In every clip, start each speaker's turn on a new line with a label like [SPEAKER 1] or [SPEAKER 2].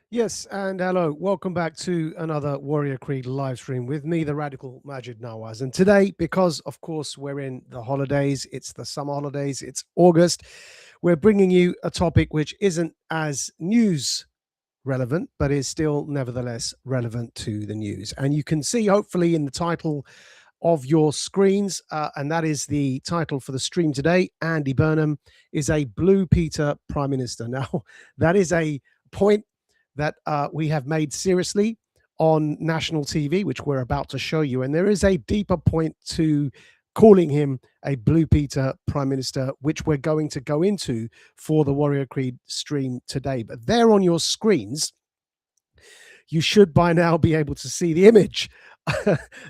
[SPEAKER 1] Yes, and hello. Welcome back to another Warrior Creed live stream with me, the radical Majid Nawaz. And today, because of course we're in the holidays, it's the summer holidays, it's August, we're bringing you a topic which isn't as news relevant, but is still nevertheless relevant to the news. And you can see, hopefully, in the title of your screens, and that is the title for the stream today. Andy Burnham is a Blue Peter Prime Minister. Now, that is a point that we have made seriously on national TV, which we're about to show you. And there is a deeper point to calling him a Blue Peter Prime Minister, which we're going to go into for the Warrior Creed stream today. But there on your screens, you should by now be able to see the image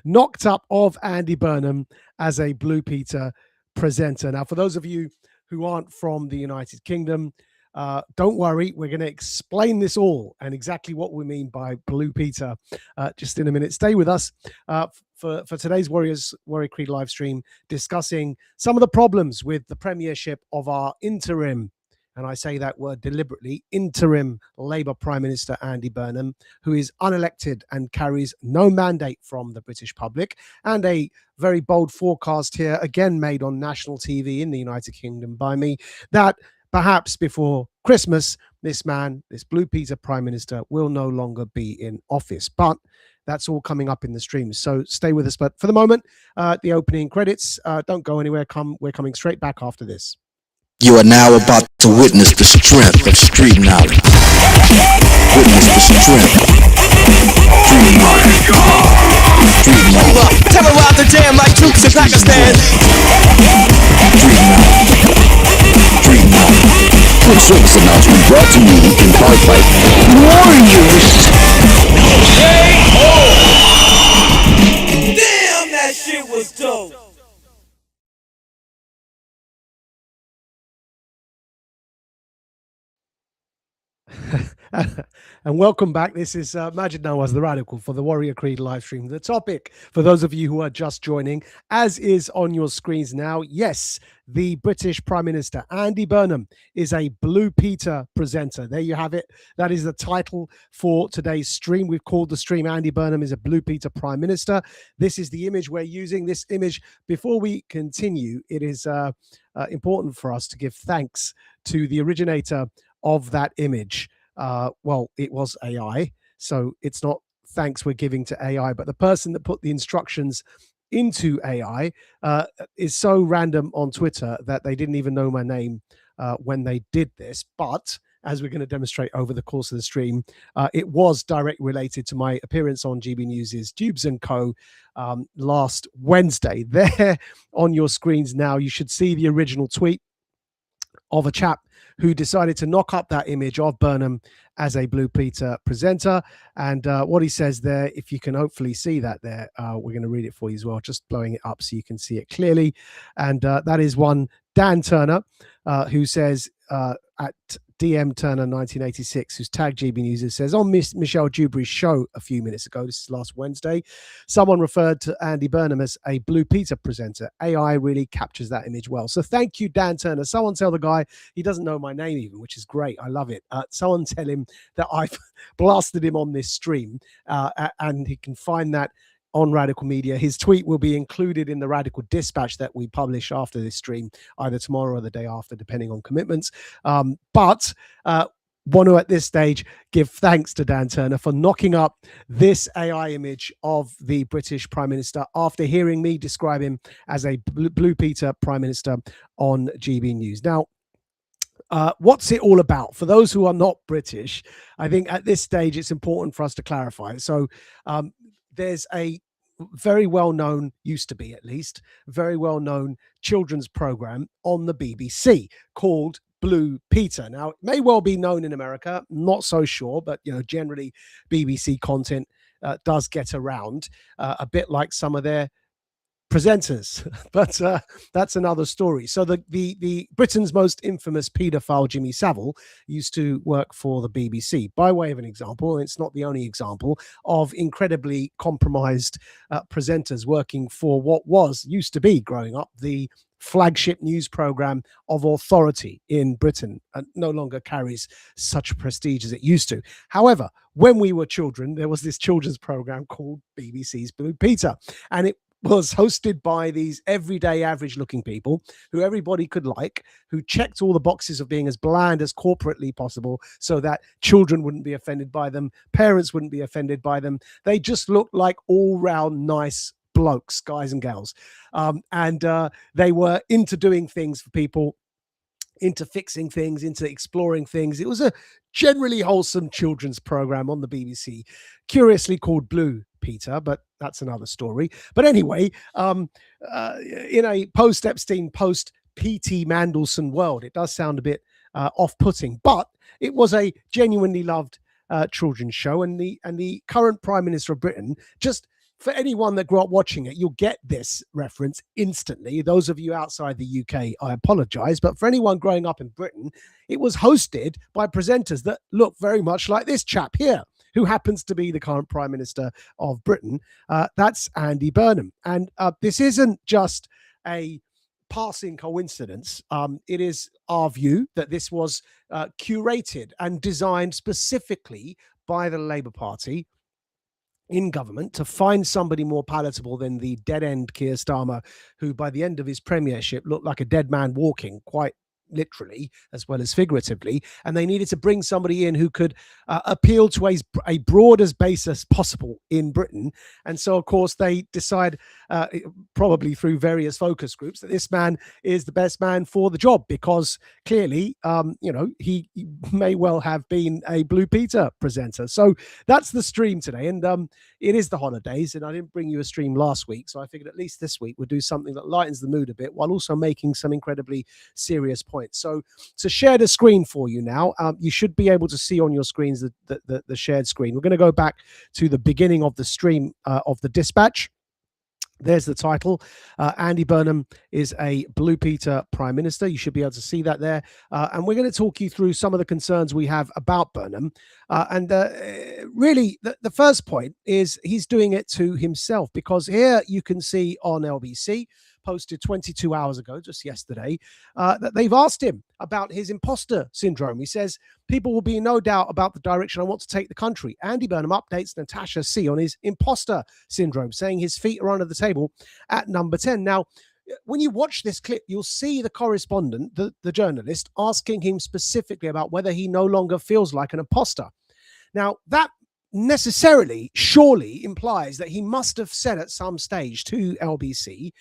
[SPEAKER 1] knocked up of Andy Burnham as a Blue Peter presenter. Now, for those of you who aren't from the United Kingdom, don't worry, we're going to explain this all and exactly what we mean by Blue Peter just in a minute. Stay with us for today's Warrior Creed live stream, discussing some of the problems with the premiership of our interim, and I say that word deliberately, interim Labour Prime Minister Andy Burnham, who is unelected and carries no mandate from the British public, and a very bold forecast here, again made on national TV in the United Kingdom by me, that perhaps before Christmas, this man, this Blue Peter Prime Minister, will no longer be in office. But that's all coming up in the stream, so stay with us. But for the moment, the opening credits, don't go anywhere. We're coming straight back after this.
[SPEAKER 2] You are now about to witness the strength of street knowledge. Witness the strength of street knowledge. Street knowledge.
[SPEAKER 3] Terrorize the jam like troops in Pakistan.
[SPEAKER 2] Street knowledge. Street knowledge.
[SPEAKER 4] Quick service announcement brought to you in part by Warriors.
[SPEAKER 3] Damn, that shit was dope.
[SPEAKER 1] And welcome back. This is Majid Nawaz, the Radical, for the Warrior Creed live stream. The topic, for those of you who are just joining, as is on your screens now, yes, the British Prime Minister, Andy Burnham, is a Blue Peter presenter. There you have it. That is the title for today's stream. We've called the stream Andy Burnham is a Blue Peter Prime Minister. This is the image we're using. This image, before we continue, it is important for us to give thanks to the originator of that image. Well, it was AI, so it's not thanks we're giving to AI, but the person that put the instructions into AI is so random on Twitter that they didn't even know my name when they did this. But as we're going to demonstrate over the course of the stream, it was directly related to my appearance on GB News's Dubes & Co. Last Wednesday. There on your screens now, you should see the original tweet of a chap who decided to knock up that image of Burnham as a Blue Peter presenter. And what he says there, if you can hopefully see that there, we're going to read it for you as well, just blowing it up so you can see it clearly. And that is one Dan Turner, who says at DM Turner 1986, who's tagged GB News, it says, on Michelle Dewberry's show a few minutes ago, this is last Wednesday, someone referred to Andy Burnham as a Blue Peter presenter. AI really captures that image well. So thank you, Dan Turner. Someone tell the guy, he doesn't know my name even, which is great. I love it. Someone tell him that I've blasted him on this stream, and he can find that on Radical Media. His tweet will be included in the Radical Dispatch that we publish after this stream, either tomorrow or the day after, depending on commitments. But want to, at this stage, give thanks to Dan Turner for knocking up this AI image of the British Prime Minister after hearing me describe him as a Blue Peter Prime Minister on GB News. Now, what's it all about? For those who are not British, I think at this stage it's important for us to clarify. So there's a very well-known, used to be at least, very well-known children's program on the BBC called Blue Peter. Now, it may well be known in America, not so sure, but generally BBC content does get around, a bit like some of their presenters, but that's another story. So the Britain's most infamous paedophile, Jimmy Savile, used to work for the BBC. By way of an example, and it's not the only example, of incredibly compromised presenters working for what used to be, growing up, the flagship news program of authority in Britain and no longer carries such prestige as it used to. However, when we were children, there was this children's program called BBC's Blue Peter, and it was hosted by these everyday average looking people who everybody could like, who checked all the boxes of being as bland as corporately possible so that children wouldn't be offended by them, parents wouldn't be offended by them. They just looked like all round nice blokes, guys and gals. And they were into doing things for people, into fixing things, into exploring things. It was a generally wholesome children's program on the BBC, curiously called Blue Peter, but that's another story. But anyway, in a post-Epstein, post-P.T. Mandelson world, it does sound a bit off-putting, but it was a genuinely loved children's show, and the current Prime Minister of Britain, just for anyone that grew up watching it, you'll get this reference instantly. Those of you outside the UK, I apologize. But for anyone growing up in Britain, it was hosted by presenters that look very much like this chap here, who happens to be the current Prime Minister of Britain. That's Andy Burnham. And this isn't just a passing coincidence. It is our view that this was curated and designed specifically by the Labour Party in government to find somebody more palatable than the dead-end Keir Starmer, who by the end of his premiership looked like a dead man walking, quite literally as well as figuratively. And they needed to bring somebody in who could appeal to a broadest basis possible in Britain. And so, of course, they decide, probably through various focus groups, that this man is the best man for the job because clearly, he may well have been a Blue Peter presenter. So that's the stream today. And it is the holidays, and I didn't bring you a stream last week. So I figured at least this week we'll do something that lightens the mood a bit while also making some incredibly serious points. So to share the screen for you now, you should be able to see on your screens the shared screen. We're going to go back to the beginning of the stream of the dispatch. There's the title. Andy Burnham is a Blue Peter Prime Minister. You should be able to see that there. And we're going to talk you through some of the concerns we have about Burnham. Really, the first point is he's doing it to himself, because here you can see on LBC, posted 22 hours ago, just yesterday, that they've asked him about his imposter syndrome. He says, people will be in no doubt about the direction I want to take the country. Andy Burnham updates Natasha C on his imposter syndrome, saying his feet are under the table at number 10. Now, when you watch this clip, you'll see the correspondent, the journalist, asking him specifically about whether he no longer feels like an imposter. Now, that necessarily, surely implies that he must have said at some stage to LBC,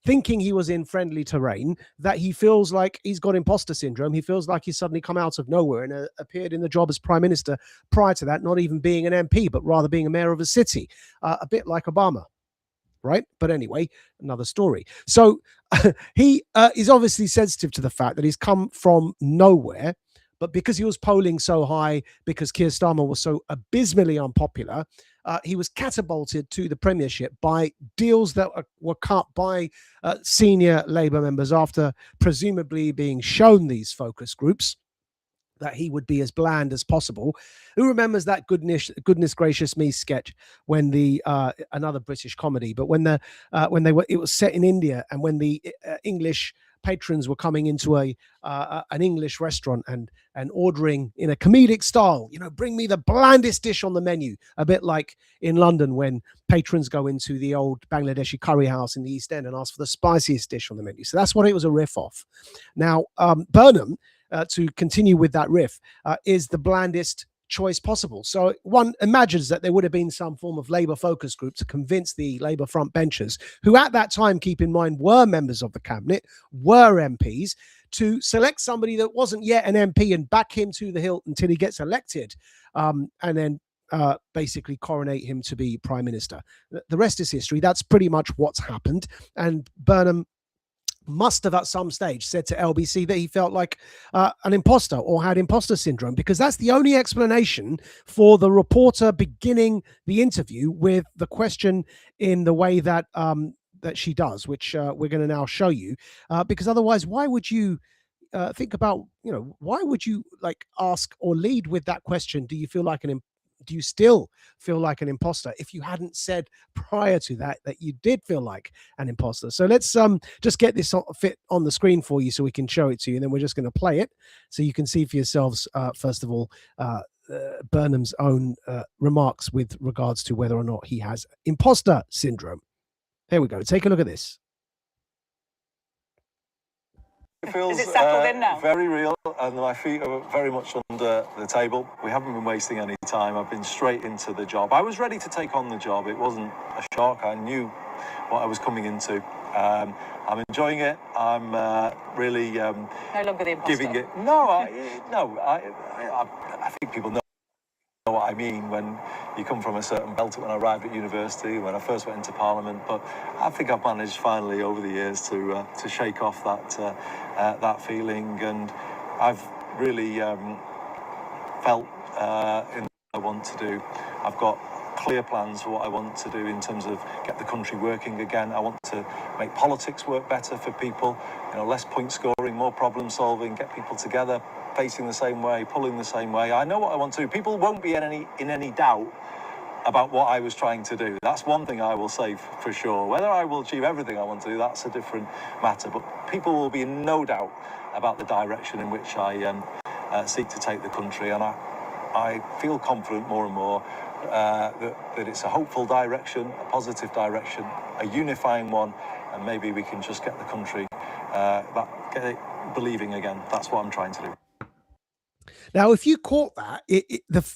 [SPEAKER 1] thinking he was in friendly terrain, that he feels like he's got imposter syndrome. He feels like he's suddenly come out of nowhere and appeared in the job as Prime Minister prior to that, not even being an MP, but rather being a mayor of a city, a bit like Obama, right? But anyway, another story. So he is obviously sensitive to the fact that he's come from nowhere, but because he was polling so high, because Keir Starmer was so abysmally unpopular, he was catapulted to the premiership by deals that were cut by senior Labour members after presumably being shown these focus groups that he would be as bland as possible. Who remembers that goodness gracious me sketch when the another British comedy, but when it was set in India, and when the English patrons were coming into an English restaurant and ordering in a comedic style, bring me the blandest dish on the menu, a bit like in London when patrons go into the old Bangladeshi curry house in the East End and ask for the spiciest dish on the menu. So that's what it was a riff off. Now, Burnham, to continue with that riff, is the blandest choice possible. So one imagines that there would have been some form of Labour focus group to convince the Labour front benchers, who at that time, keep in mind, were members of the cabinet, were MPs, to select somebody that wasn't yet an MP and back him to the hilt until he gets elected, and then basically coronate him to be Prime Minister. The rest is history. That's pretty much what's happened. And Burnham must have at some stage said to LBC that he felt like an imposter or had imposter syndrome, because that's the only explanation for the reporter beginning the interview with the question in the way that that she does, which we're going to now show you, because otherwise, why would you think about, why would you ask or lead with that question? Do you feel like do you still feel like an imposter if you hadn't said prior to that you did feel like an imposter? So let's just get this fit on the screen for you so we can show it to you, and then we're just going to play it so you can see for yourselves, first of all, Burnham's own remarks with regards to whether or not he has imposter syndrome. There we go. Take a look at this.
[SPEAKER 5] It feels
[SPEAKER 6] Is it settled in now?
[SPEAKER 5] very real, and my feet are very much under the table. We haven't been wasting any time. I've been straight into the job. I was ready to take on the job. It wasn't a shock. I knew what I was coming into. I'm enjoying it. I'm really
[SPEAKER 6] no longer the imposter.
[SPEAKER 5] giving it. No, I think people know what I mean when you come from a certain belt. When I arrived at university, when I first went into Parliament, but I think I've managed finally over the years to shake off that feeling, and I've really felt in what I want to do. I've got clear plans for what I want to do in terms of get the country working again. I want to make politics work better for people, less point scoring, more problem solving, get people together, facing the same way, pulling the same way. I know what I want to do. People won't be in any doubt about what I was trying to do. That's one thing I will say for sure. Whether I will achieve everything I want to do, that's a different matter. But people will be in no doubt about the direction in which I seek to take the country. And I feel confident more and more that it's a hopeful direction, a positive direction, a unifying one, and maybe we can just get the country get it believing again. That's what I'm trying to do.
[SPEAKER 1] Now, if you caught that,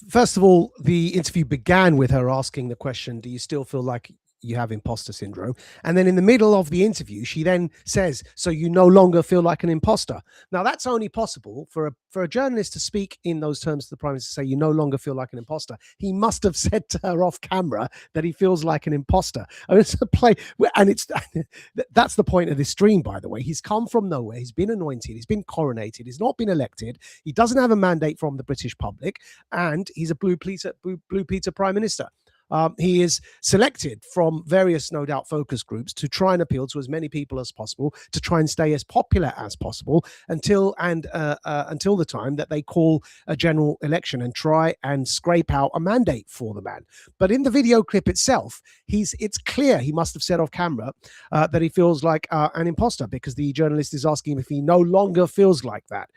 [SPEAKER 1] first of all, the interview began with her asking the question, do you still feel like you have imposter syndrome? And then in the middle of the interview, she then says, so you no longer feel like an imposter. Now, that's only possible for a journalist to speak in those terms to the Prime Minister, say you no longer feel like an imposter. He must have said to her off camera that he feels like an imposter. I mean, it's a play, and that's the point of this stream, by the way. He's come from nowhere. He's been anointed. He's been coronated. He's not been elected. He doesn't have a mandate from the British public, and he's a Blue Peter Prime Minister. He is selected from various, no doubt, focus groups to try and appeal to as many people as possible, to try and stay as popular as possible until the time that they call a general election and try and scrape out a mandate for the man. But in the video clip itself, it's clear he must have said off camera that he feels like an imposter, because the journalist is asking him if he no longer feels like that.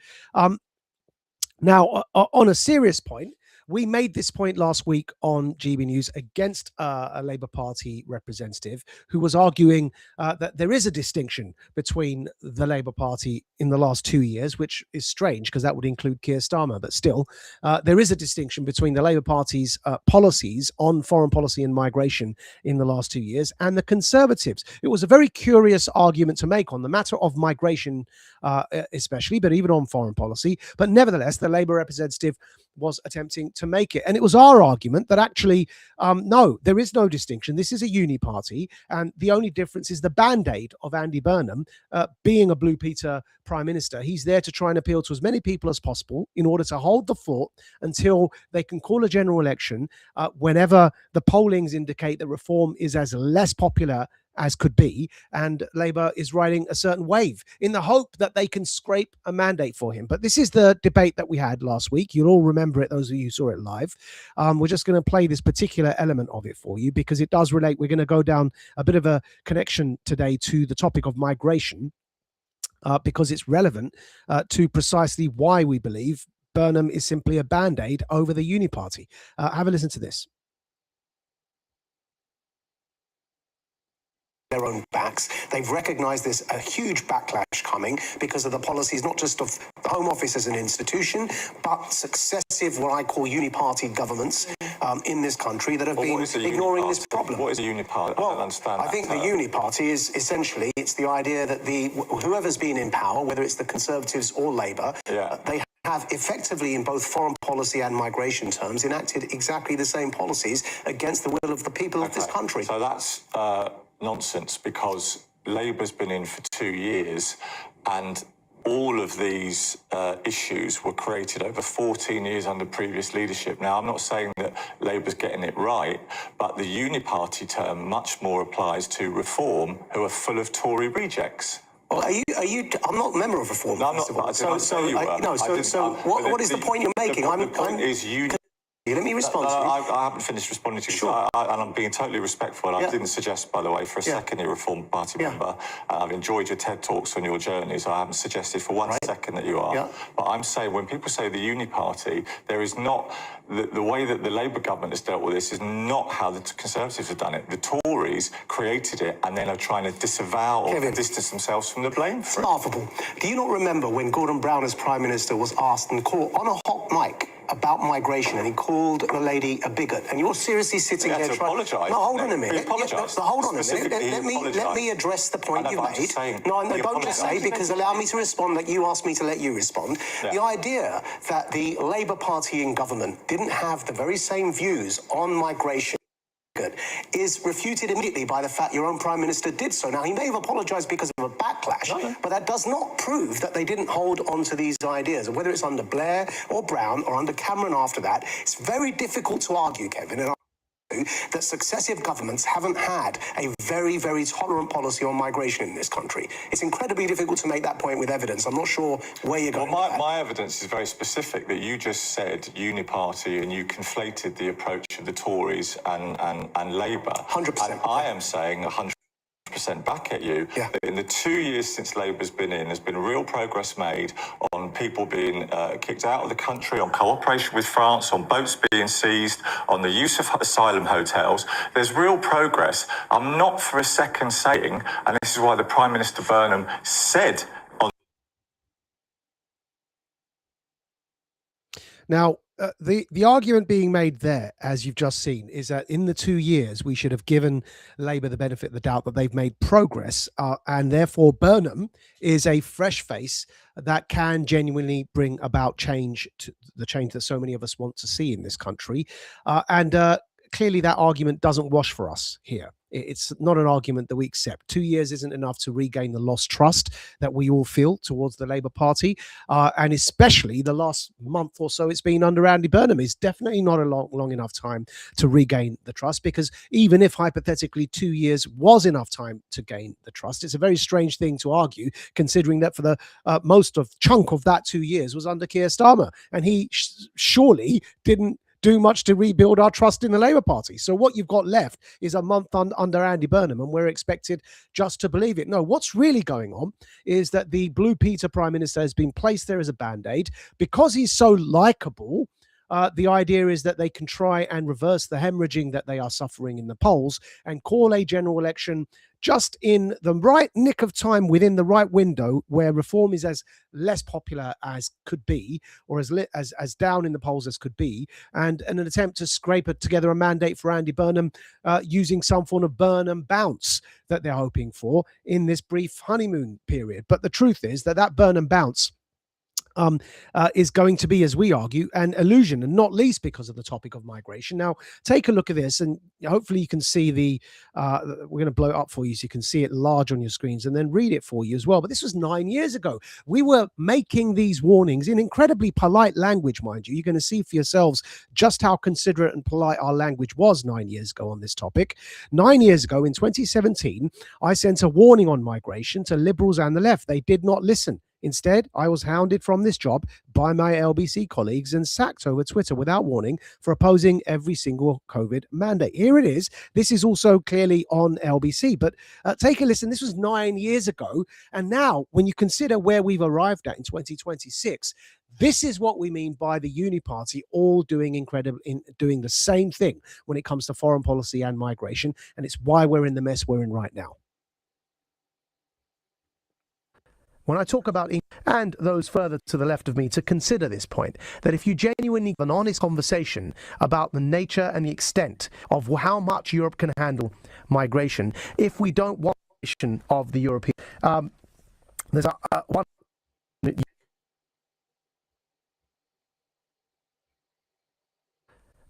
[SPEAKER 1] Now, on a serious point, we made this point last week on GB News against a Labour Party representative who was arguing that there is a distinction between the Labour Party in the last 2 years, which is strange because that would include Keir Starmer, but still, there is a distinction between the Labour Party's policies on foreign policy and migration in the last 2 years and the Conservatives. It was a very curious argument to make on the matter of migration, especially, but even on foreign policy. But nevertheless, the Labour representative was attempting to make it. And it was our argument that actually, no, there is no distinction. This is a uni party. And the only difference is the band-aid of Andy Burnham being a Blue Peter Prime Minister. He's there to try and appeal to as many people as possible in order to hold the fort until they can call a general election whenever the pollings indicate that reform is as less popular as could be, and Labour is riding a certain wave in the hope that they can scrape a mandate for him. But this is the debate that we had last week. You'll all remember it, those of you who saw it live. We're just going to play this particular element of it for you because it does relate. We're going to go down a bit of a connection today to the topic of migration because it's relevant to precisely why we believe Burnham is simply a band-aid over the uni party. Have a listen to this.
[SPEAKER 7] Their own backs. They've recognised there's a huge backlash coming because of the policies, not just of the Home Office as an institution, but successive, what I call uni-party governments in this country that have been ignoring this problem.
[SPEAKER 5] What is a uni-party?
[SPEAKER 7] Well,
[SPEAKER 5] I don't understand
[SPEAKER 7] I think the uni-party is essentially, it's the idea that whoever's been in power, whether it's the Conservatives or Labour, they have effectively, in both foreign policy and migration terms, enacted exactly the same policies against the will of the people of this country.
[SPEAKER 5] So that's nonsense, because Labour's been in for 2 years and all of these issues were created over 14 years under previous leadership. Now, I'm not saying that Labour's getting it right, but the uni-party term much more applies to Reform, who are full of Tory rejects.
[SPEAKER 7] Well, are you? I'm not a member of Reform.
[SPEAKER 5] No, I'm not.
[SPEAKER 7] What is the point you're making?
[SPEAKER 5] The point is
[SPEAKER 7] Let me respond to you.
[SPEAKER 5] I haven't finished responding to you.
[SPEAKER 7] Sure.
[SPEAKER 5] And I'm being totally respectful. And
[SPEAKER 7] Yeah.
[SPEAKER 5] I didn't suggest, by the way, for a second you're a Reform Party member. I've enjoyed your TED Talks on your journey, so I haven't suggested for one second that you are.
[SPEAKER 7] Yeah.
[SPEAKER 5] But I'm saying when people say the Uni Party, there is not... The way that the Labour government has dealt with this is not how the Conservatives have done it. The Tories created it and then are trying to disavow or distance themselves from the blame for it.
[SPEAKER 7] Laughable. Do you not remember when Gordon Brown, as Prime Minister, was asked and called on a hot mic about migration, and he called the lady a bigot, and you're seriously sitting
[SPEAKER 5] He had
[SPEAKER 7] there
[SPEAKER 5] to apologise.
[SPEAKER 7] No, hold on a
[SPEAKER 5] He
[SPEAKER 7] minute.
[SPEAKER 5] apologised.
[SPEAKER 7] Hold on a minute.
[SPEAKER 5] Specifically,
[SPEAKER 7] Let me address the point you
[SPEAKER 5] I'm just
[SPEAKER 7] made.
[SPEAKER 5] saying,
[SPEAKER 7] No,
[SPEAKER 5] he
[SPEAKER 7] don't just say,
[SPEAKER 5] apologised.
[SPEAKER 7] because allow me to respond like you asked me to let you respond. The idea that the Labour Party in government didn't have the very same views on migration is refuted immediately by the fact your own Prime Minister did so. Now, he may have apologised because of a backlash, but that does not prove that they didn't hold on to these ideas. And whether it's under Blair or Brown or under Cameron after that, it's very difficult to argue, Kevin, and that successive governments haven't had a very, very tolerant policy on migration in this country. It's incredibly difficult to make that point with evidence. I'm not sure where you're going.
[SPEAKER 5] Well, my evidence is very specific, that you just said Uni-Party and you conflated the approach of the Tories and Labour.
[SPEAKER 7] 100%.
[SPEAKER 5] And I am saying 100% back at you that in the 2 years since Labour's been in, there's been real progress made on people being kicked out of the country, on cooperation with France, on boats being seized, on the use of asylum hotels. There's real progress. I'm not for a second saying, and this is why the Prime Minister Burnham said on...
[SPEAKER 1] Now, the argument being made there, as you've just seen, is that in the 2 years we should have given Labour the benefit of the doubt that they've made progress, and therefore Burnham is a fresh face that can genuinely bring about change, to the change that so many of us want to see in this country. And clearly that argument doesn't wash for us here. It's not an argument that we accept. 2 years isn't enough to regain the lost trust that we all feel towards the Labour Party. And especially the last month or so it's been under Andy Burnham is definitely not a long enough time to regain the trust, because even if hypothetically 2 years was enough time to gain the trust, it's a very strange thing to argue, considering that for the chunk of that 2 years was under Keir Starmer. And he surely didn't do much to rebuild our trust in the Labour Party. So what you've got left is a month under Andy Burnham, and we're expected just to believe it. No, what's really going on is that the Blue Peter Prime Minister has been placed there as a band-aid. Because he's so likeable, the idea is that they can try and reverse the hemorrhaging that they are suffering in the polls and call a general election just in the right nick of time, within the right window, where reform is as less popular as could be, or as down in the polls as could be, and an attempt to scrape together a mandate for Andy Burnham using some form of Burnham bounce that they're hoping for in this brief honeymoon period. But the truth is that Burnham bounce is going to be, as we argue, an illusion, and not least because of the topic of migration. Now, take a look at this, and hopefully you can see we're going to blow it up for you so you can see it large on your screens and then read it for you as well. But this was 9 years ago. We were making these warnings in incredibly polite language, mind you. You're going to see for yourselves just how considerate and polite our language was 9 years ago on this topic. 9 years ago, in 2017, I sent a warning on migration to Liberals and the left. They did not listen. Instead, I was hounded from this job by my LBC colleagues and sacked over Twitter without warning for opposing every single COVID mandate. Here it is. This is also clearly on LBC, but take a listen. This was 9 years ago. And now, when you consider where we've arrived at in 2026, this is what we mean by the Uni Party all doing doing the same thing when it comes to foreign policy and migration. And it's why we're in the mess we're in right now. When I talk about and those further to the left of me to consider this point, that if you genuinely have an honest conversation about the nature and the extent of how much Europe can handle migration, if we don't want of the European, there's one.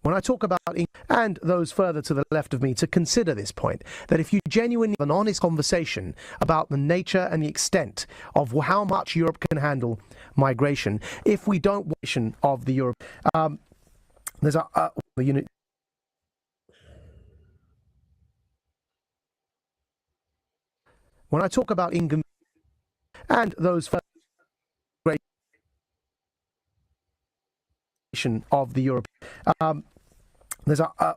[SPEAKER 1] When I talk about and those further to the left of me to consider this point, that if you genuinely have an honest conversation about the nature and the extent of how much Europe can handle migration, if we don't want of the Europe, there's a unit. When I talk about and those further of the Europe, There's a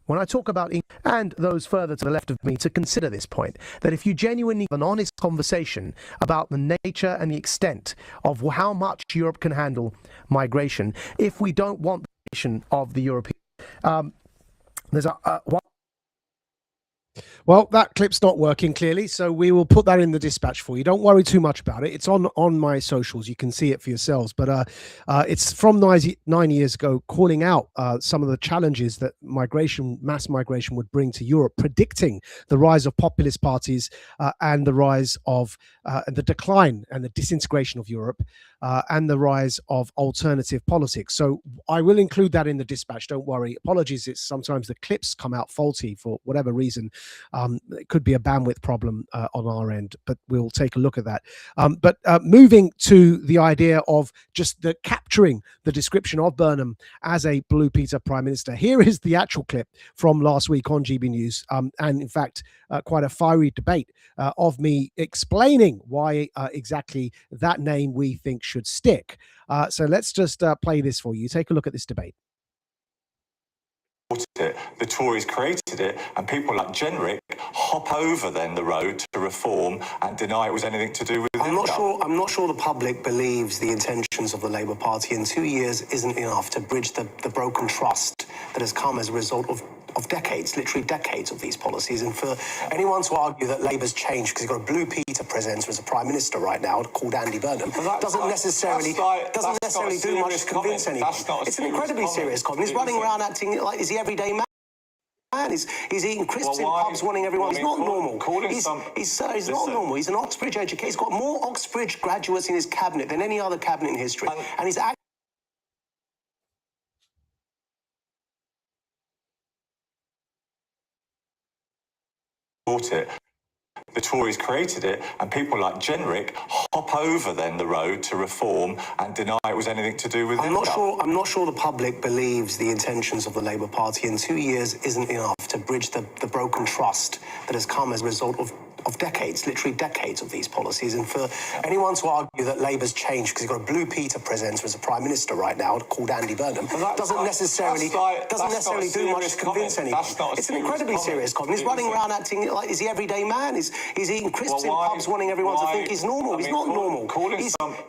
[SPEAKER 1] when I talk about and those further to the left of me to consider this point, that if you genuinely have an honest conversation about the nature and the extent of how much Europe can handle migration, if we don't want the nation of the European, well, that clip's not working clearly, so we will put that in the dispatch for you. Don't worry too much about it. It's on my socials. You can see it for yourselves. But it's from 9 years ago, calling out some of the challenges that mass migration would bring to Europe, predicting the rise of populist parties and the rise of the decline and the disintegration of Europe and the rise of alternative politics. So I will include that in the dispatch. Don't worry. Apologies. It's sometimes the clips come out faulty for whatever reason. It could be a bandwidth problem on our end, but we'll take a look at that. But moving to the idea of just capturing the description of Burnham as a Blue Peter Prime Minister, here is the actual clip from last week on GB News, and in fact, quite a fiery debate of me explaining why exactly that name we think should stick. So let's just play this for you. Take a look at this debate.
[SPEAKER 8] It. The Tories created it, and people like Jenrick hop over then the road to reform and deny it was anything to do with it.
[SPEAKER 7] I'm not sure the public believes the intentions of the Labour Party, and 2 years isn't enough to bridge the broken trust that has come as a result of decades, literally decades of these policies. And for anyone to argue that Labour's changed because you've got a Blue Peter presenter as a Prime Minister right now called Andy Burnham doesn't necessarily do much to convince anyone. It's an incredibly serious comment. He's running around acting like he's the everyday man. He's eating crisps in pubs, wanting everyone. He's not normal. He's not normal. He's an Oxbridge educator. He's got more Oxbridge graduates in his cabinet than any other cabinet in history, and he's
[SPEAKER 8] it. The Tories created it, and people like Jenrick hop over then the road to reform and deny it was anything to do with it.
[SPEAKER 7] I'm not sure the public believes the intentions of the Labour Party, and 2 years isn't enough to bridge the broken trust that has come as a result of decades, literally decades of these policies. And for anyone to argue that Labour's changed because you've got a Blue Peter presenter as a Prime Minister right now called Andy Burnham doesn't necessarily do much to convince anyone. It's an incredibly serious comment. He's running around acting like he's the everyday man. He's eating crisps in pubs, wanting everyone to think he's normal. He's not normal.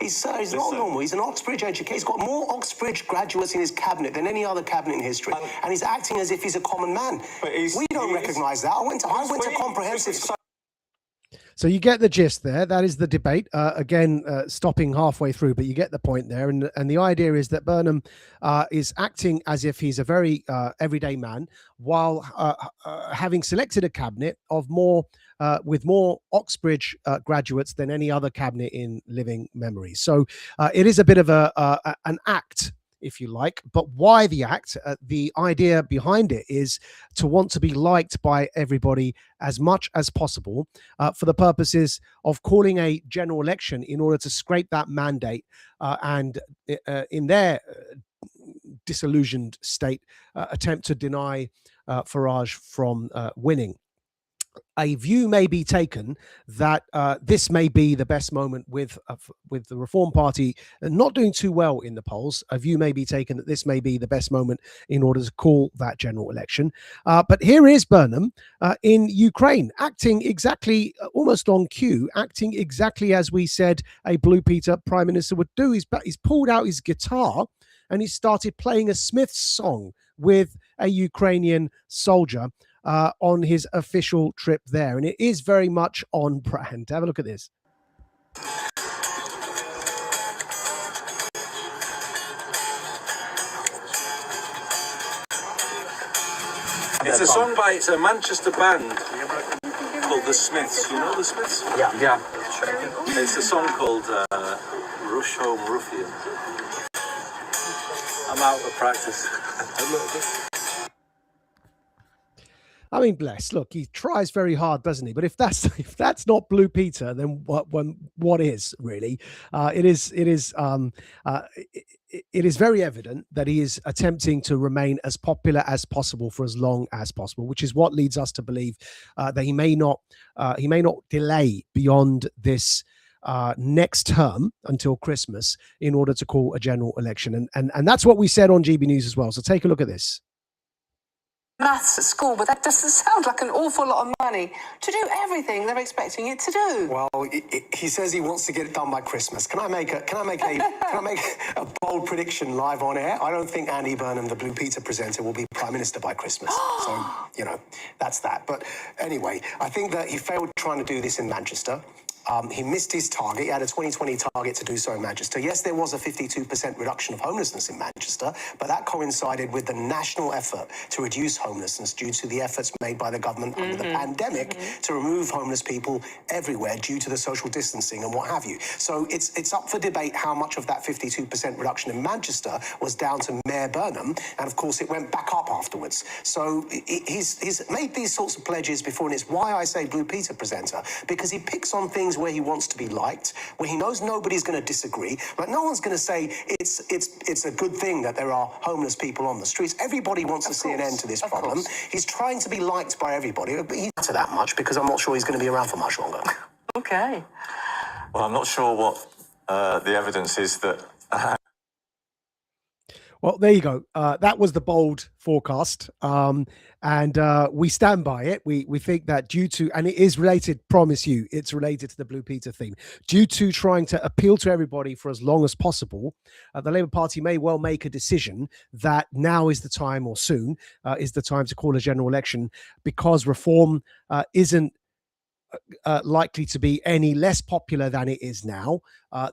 [SPEAKER 7] He's not normal. He's an Oxbridge educator. He's got more Oxbridge graduates in his cabinet than any other cabinet in history, and he's acting as if he's a common man. We don't recognise that. I went to comprehensive.
[SPEAKER 1] So you get the gist there. That is the debate. Again, stopping halfway through, but you get the point there. And the idea is that Burnham is acting as if he's a very everyday man, while having selected a cabinet of with more Oxbridge graduates than any other cabinet in living memory. So it is a bit of an act, if you like. But why the act? The idea behind it is to want to be liked by everybody as much as possible for the purposes of calling a general election in order to scrape that mandate and in their disillusioned state attempt to deny Farage from winning. A view may be taken that this may be the best moment with the Reform Party not doing too well in the polls. A view may be taken that this may be the best moment in order to call that general election. But here is Burnham in Ukraine, acting exactly, almost on cue, acting exactly as we said a Blue Peter Prime Minister would do. He's pulled out his guitar and he started playing a Smiths song with a Ukrainian soldier on his official trip there. And it is very much on brand. Have a look at this.
[SPEAKER 9] It's a Manchester band called The Smiths. You know The Smiths? Yeah. It's a song called Rush Home Ruffian. I'm out of practice.
[SPEAKER 1] I mean, bless. Look, he tries very hard, doesn't he? But if that's not Blue Peter, then what is really? It is very evident that he is attempting to remain as popular as possible for as long as possible, which is what leads us to believe that he may not delay beyond this next term until Christmas in order to call a general election. And that's what we said on GB News as well. So take a look at this.
[SPEAKER 10] Maths at school, but that doesn't sound like an awful lot of money to do everything they're expecting it to do.
[SPEAKER 7] Well, he says he wants to get it done by Christmas. Can I make a bold prediction live on air? I don't think Andy Burnham, the Blue Peter presenter, will be Prime Minister by Christmas. So, that's that. But anyway, I think that he failed trying to do this in Manchester. He missed his target. He had a 2020 target to do so in Manchester. Yes, there was a 52% reduction of homelessness in Manchester, but that coincided with the national effort to reduce homelessness due to the efforts made by the government under the pandemic to remove homeless people everywhere due to the social distancing and what have you. So it's up for debate how much of that 52% reduction in Manchester was down to Mayor Burnham, and of course it went back up afterwards. So he's made these sorts of pledges before, and it's why I say Blue Peter presenter, because he picks on things where he wants to be liked, where he knows nobody's going to disagree. Like, no one's going to say it's a good thing that there are homeless people on the streets. Everybody wants to see an end to this problem. He's trying to be liked by everybody, but he's not that much because I'm not sure he's going to be around for much longer.
[SPEAKER 10] Okay.
[SPEAKER 8] Well, I'm not sure what the evidence is that...
[SPEAKER 1] Well, there you go. That was the bold forecast. And we stand by it. We think that due to, and it is related, promise you, it's related to the Blue Peter theme. Due to trying to appeal to everybody for as long as possible, the Labour Party may well make a decision that now is the time, or soon is the time, to call a general election, because reform isn't likely to be any less popular than it is now.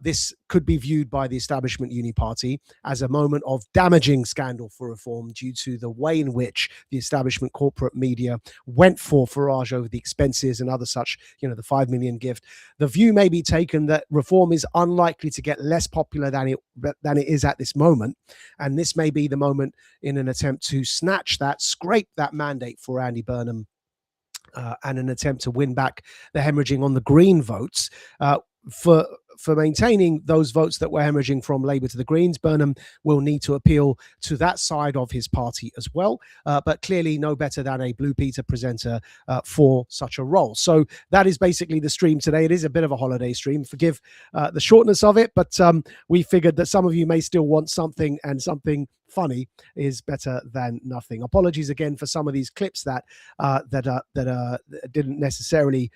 [SPEAKER 1] This could be viewed by the establishment uni party as a moment of damaging scandal for reform due to the way in which the establishment corporate media went for Farage over the expenses and other such, the 5 million gift. The view may be taken that reform is unlikely to get less popular than it is at this moment. And this may be the moment in an attempt to scrape that mandate for Andy Burnham, and an attempt to win back the hemorrhaging on the Green votes. For maintaining those votes that were hemorrhaging from Labour to the Greens, Burnham will need to appeal to that side of his party as well, but clearly no better than a Blue Peter presenter for such a role. So that is basically the stream today. It is a bit of a holiday stream. Forgive the shortness of it, but we figured that some of you may still want something, and something funny is better than nothing. Apologies again for some of these clips that didn't necessarily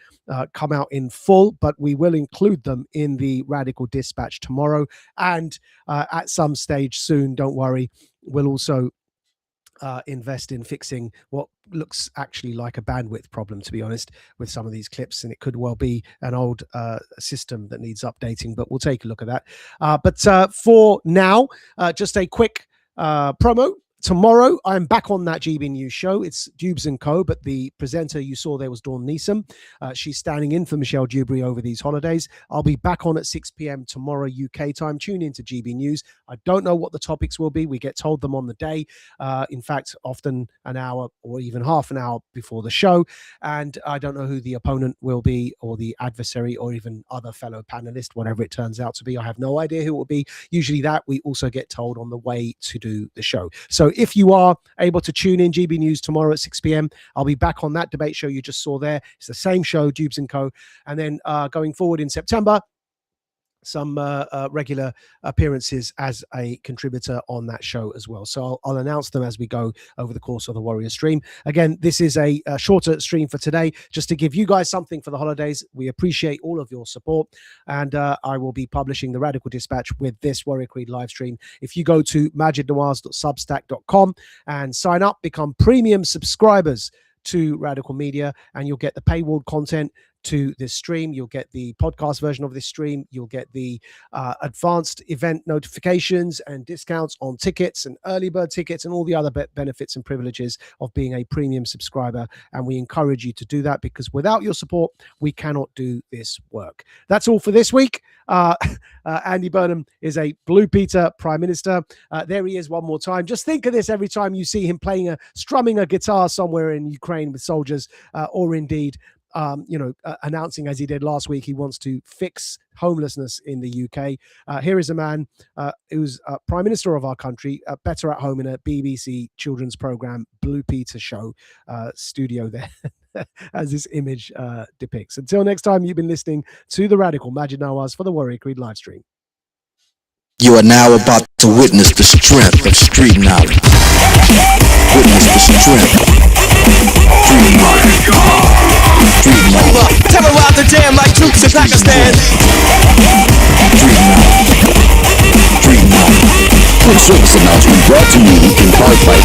[SPEAKER 1] come out in full, but we will include them in the Radical Dispatch tomorrow, and at some stage soon, don't worry, we'll also invest in fixing what looks actually like a bandwidth problem, to be honest, with some of these clips, and it could well be an old system that needs updating, but we'll take a look at that. But for now, just a quick promo. Tomorrow, I'm back on that GB News show. It's Dubes & Co., but the presenter you saw there was Dawn Neeson. She's standing in for Michelle Dewberry over these holidays. I'll be back on at 6 p.m. tomorrow UK time. Tune in to GB News. I don't know what the topics will be. We get told them on the day. In fact, often an hour or even half an hour before the show. And I don't know who the opponent will be, or the adversary, or even other fellow panelist, whatever it turns out to be. I have no idea who it will be. Usually that we also get told on the way to do the show. So if you are able to tune in GB News tomorrow at 6 p.m, I'll be back on that debate show you just saw there. It's the same show, Dubes & Co. And then going forward in September, some regular appearances as a contributor on that show as well. So I'll announce them as we go over the course of the Warrior stream. Again, this is a shorter stream for today, just to give you guys something for the holidays. We appreciate all of your support, and I will be publishing the Radical Dispatch with this Warrior Creed live stream. If you go to majidnawaz.substack.com and sign up, become premium subscribers to Radical Media, and you'll get the paywalled content to this stream. You'll get the podcast version of this stream. You'll get the advanced event notifications and discounts on tickets and early bird tickets and all the other benefits and privileges of being a premium subscriber. And we encourage you to do that, because without your support, we cannot do this work. That's all for this week. Andy Burnham is a Blue Peter Prime Minister. There he is one more time. Just think of this every time you see him strumming a guitar somewhere in Ukraine with soldiers, or indeed announcing, as he did last week, he wants to fix homelessness in the UK. Here is a man who's Prime Minister of our country, better at home in a BBC children's programme, Blue Peter show studio there. as this image depicts. Until next time, you've been listening to The Radical Majid Nawaz for the Warrior Creed live stream.
[SPEAKER 2] You are now about to witness the strength of street knowledge. Witness the strength. Street knowledge. Street knowledge.
[SPEAKER 3] Terrorize the jam like troops in Pakistan.
[SPEAKER 2] Street knowledge. Street knowledge.
[SPEAKER 4] Quick service announcement brought to you in part by